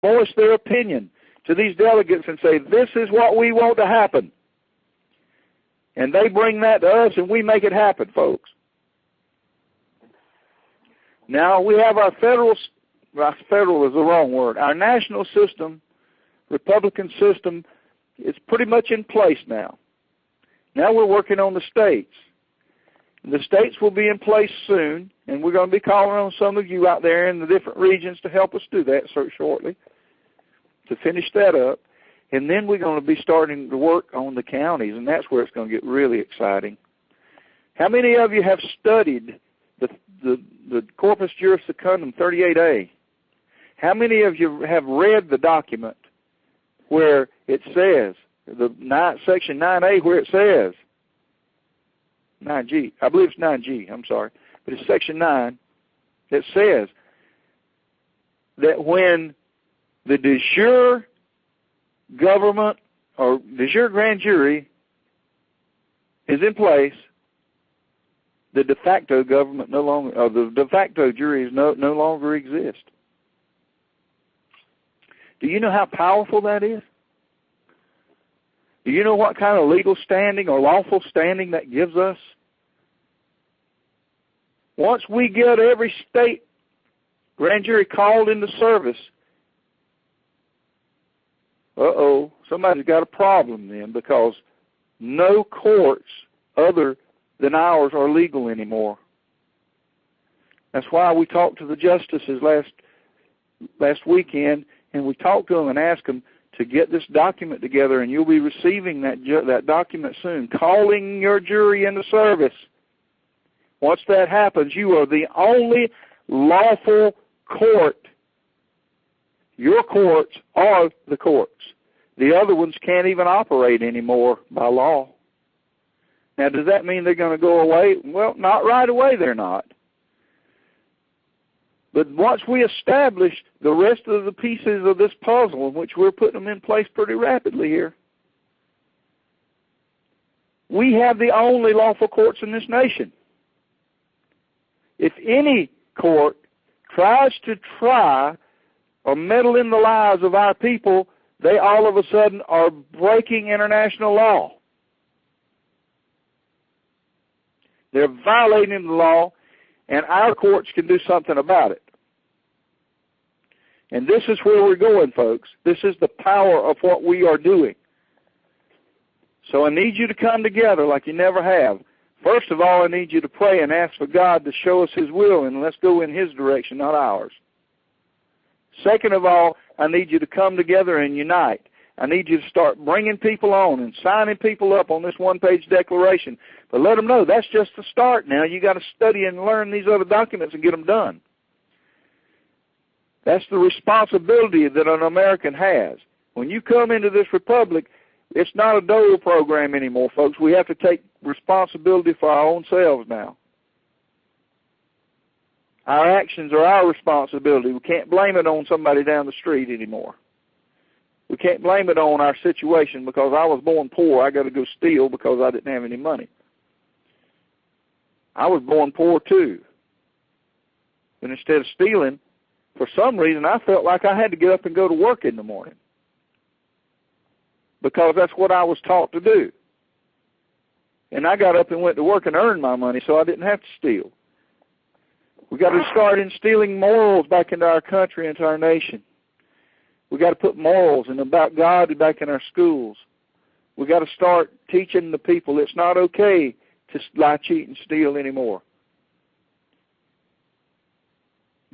voice their opinion to these delegates and say, this is what we want to happen. And they bring that to us and we make it happen, folks. Now we have our federal is the wrong word, our national system, Republican system, is pretty much in place now. Now we're working on the states. The states will be in place soon, and we're going to be calling on some of you out there in the different regions to help us do that shortly, to finish that up. And then we're going to be starting to work on the counties, and that's where it's going to get really exciting. How many of you have studied the Corpus Juris Secundum 38A? How many of you have read the document where it says, Section 9A, where it says, 9G, I believe it's 9G, I'm sorry, but it's Section 9 that says that when the de jure government or de jure grand jury is in place, the de facto government no longer, or the de facto juries no longer exist. Do you know how powerful that is? Do you know what kind of legal standing or lawful standing that gives us? Once we get every state grand jury called into service, somebody's got a problem then, because no courts other than ours are legal anymore. That's why we talked to the justices last weekend, and we talked to them and asked them to get this document together, and you'll be receiving that document soon, calling your jury into service. Once that happens, you are the only lawful court. Your courts are the courts. The other ones can't even operate anymore by law. Now, does that mean they're going to go away? Well, not right away, they're not. But once we establish the rest of the pieces of this puzzle, in which we're putting them in place pretty rapidly here, we have the only lawful courts in this nation. If any court tries to or meddle in the lives of our people, they all of a sudden are breaking international law. They're violating the law, and our courts can do something about it. And this is where we're going, folks. This is the power of what we are doing. So I need you to come together like you never have. First of all, I need you to pray and ask for God to show us His will, and let's go in His direction, not ours. Second of all, I need you to come together and unite. I need you to start bringing people on and signing people up on this one-page declaration. But let them know that's just the start now. You got to study and learn these other documents and get them done. That's the responsibility that an American has. When you come into this republic, it's not a dole program anymore, folks. We have to take responsibility for our own selves now. Our actions are our responsibility. We can't blame it on somebody down the street anymore. We can't blame it on our situation because I was born poor. I got to go steal because I didn't have any money. I was born poor too. And instead of stealing, for some reason I felt like I had to get up and go to work in the morning because that's what I was taught to do. And I got up and went to work and earned my money so I didn't have to steal. We got to start instilling morals back into our country and to our nation. We got to put morals and about God back in our schools. We got to start teaching the people it's not okay to lie, cheat, and steal anymore.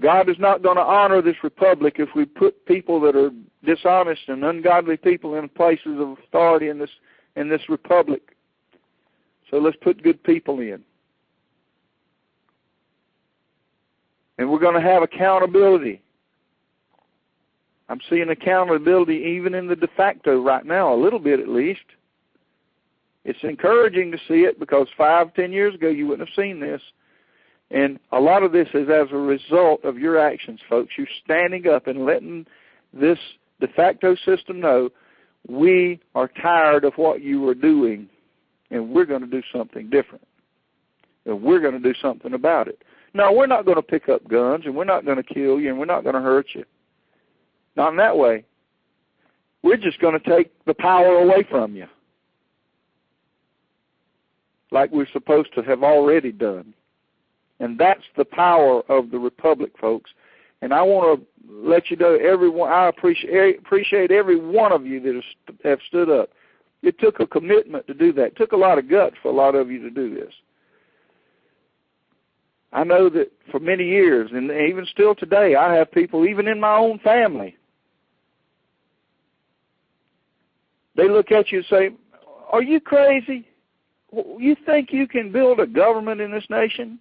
God is not going to honor this republic if we put people that are dishonest and ungodly people in places of authority in this republic. So let's put good people in. And we're going to have accountability. I'm seeing accountability even in the de facto right now, a little bit at least. It's encouraging to see it because 5-10 years ago you wouldn't have seen this. And a lot of this is as a result of your actions, folks. You standing up and letting this de facto system know we are tired of what you are doing and we're going to do something different. And we're going to do something about it. No, we're not going to pick up guns and we're not going to kill you and we're not going to hurt you. Not in that way. We're just going to take the power away from you, like we're supposed to have already done. And that's the power of the republic, folks. And I want to let you know, everyone, I appreciate every one of you that have stood up. It took a commitment to do that. It took a lot of guts for a lot of you to do this. I know that for many years, and even still today, I have people, even in my own family, they look at you and say, "Are you crazy? You think you can build a government in this nation?"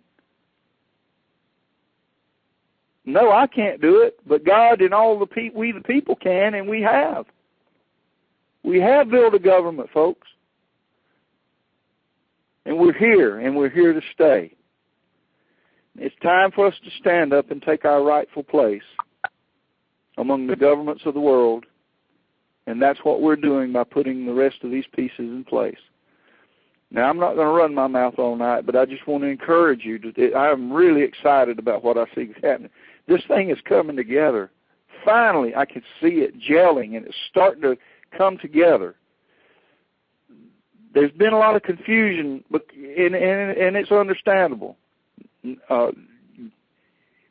No, I can't do it, but God and all we the people can, and we have. We have built a government, folks. And we're here to stay. It's time for us to stand up and take our rightful place among the governments of the world, and that's what we're doing by putting the rest of these pieces in place. Now, I'm not going to run my mouth all night, but I just want to encourage you. I'm really excited about what I see happening. This thing is coming together. Finally, I can see it gelling, and it's starting to come together. There's been a lot of confusion, but and it's understandable.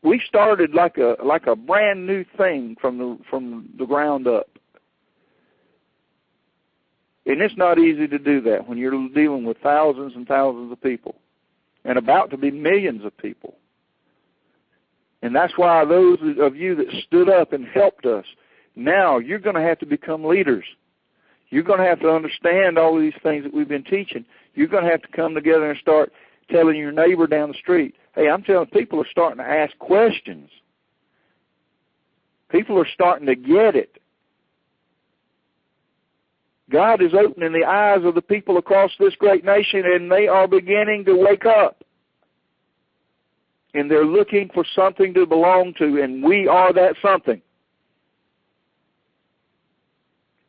We started like a brand new thing from the ground up. And it's not easy to do that when you're dealing with thousands and thousands of people and about to be millions of people. And that's why those of you that stood up and helped us, now you're going to have to become leaders. You're going to have to understand all of these things that we've been teaching. You're going to have to come together and start telling your neighbor down the street, hey, I'm telling people are starting to ask questions. People are starting to get it. God is opening the eyes of the people across this great nation, and they are beginning to wake up. And they're looking for something to belong to, and we are that something.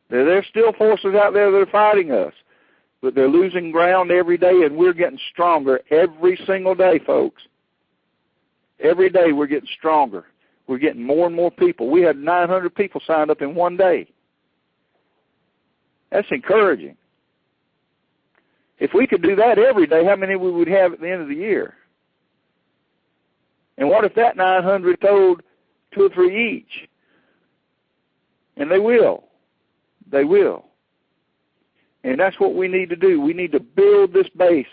There's still forces out there that are fighting us, but they're losing ground every day, and we're getting stronger every single day, folks. Every day we're getting stronger. We're getting more and more people. We had 900 people signed up in one day. That's encouraging. If we could do that every day, how many we would have at the end of the year? And what if that 900 told 2 or 3 each? And they will. They will. And that's what we need to do. We need to build this base.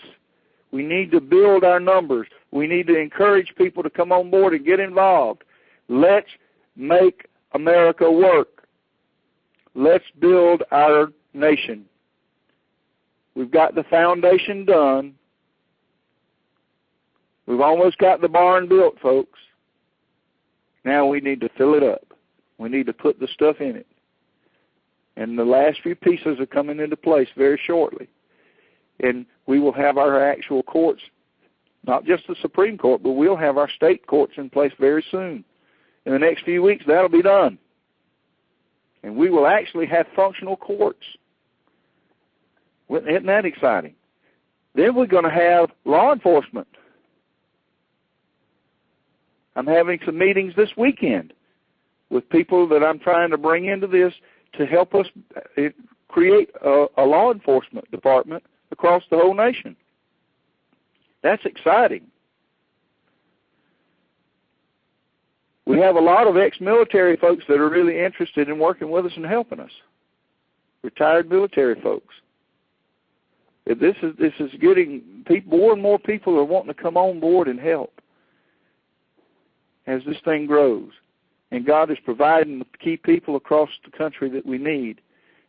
We need to build our numbers. We need to encourage people to come on board and get involved. Let's make America work. Let's build our nation. We've got the foundation done. We've almost got the barn built, folks. Now we need to fill it up. We need to put the stuff in it. And the last few pieces are coming into place very shortly. And we will have our actual courts, not just the Supreme Court, but we'll have our state courts in place very soon. In the next few weeks, that'll be done. And we will actually have functional courts. Isn't that exciting? Then we're going to have law enforcement. I'm having some meetings this weekend with people that I'm trying to bring into this to help us create a law enforcement department across the whole nation. That's exciting. We have a lot of ex-military folks that are really interested in working with us and helping us. Retired military folks. This is getting people, more and more people are wanting to come on board and help as this thing grows. And God is providing the key people across the country that we need.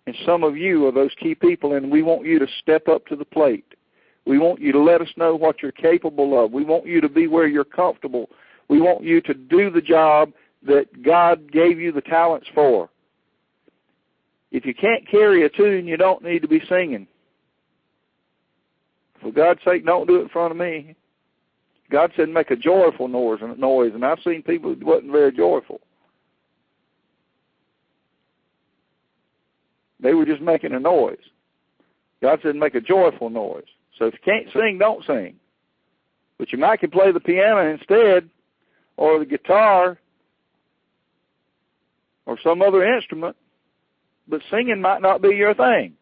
And some of you are those key people, and we want you to step up to the plate. We want you to let us know what you're capable of. We want you to be where you're comfortable. We want you to do the job that God gave you the talents for. If you can't carry a tune, you don't need to be singing. For God's sake, don't do it in front of me. God said make a joyful noise, and I've seen people who wasn't very joyful. They were just making a noise. God said make a joyful noise. So if you can't sing, don't sing. But you might can play the piano instead, or the guitar, or some other instrument, but singing might not be your thing.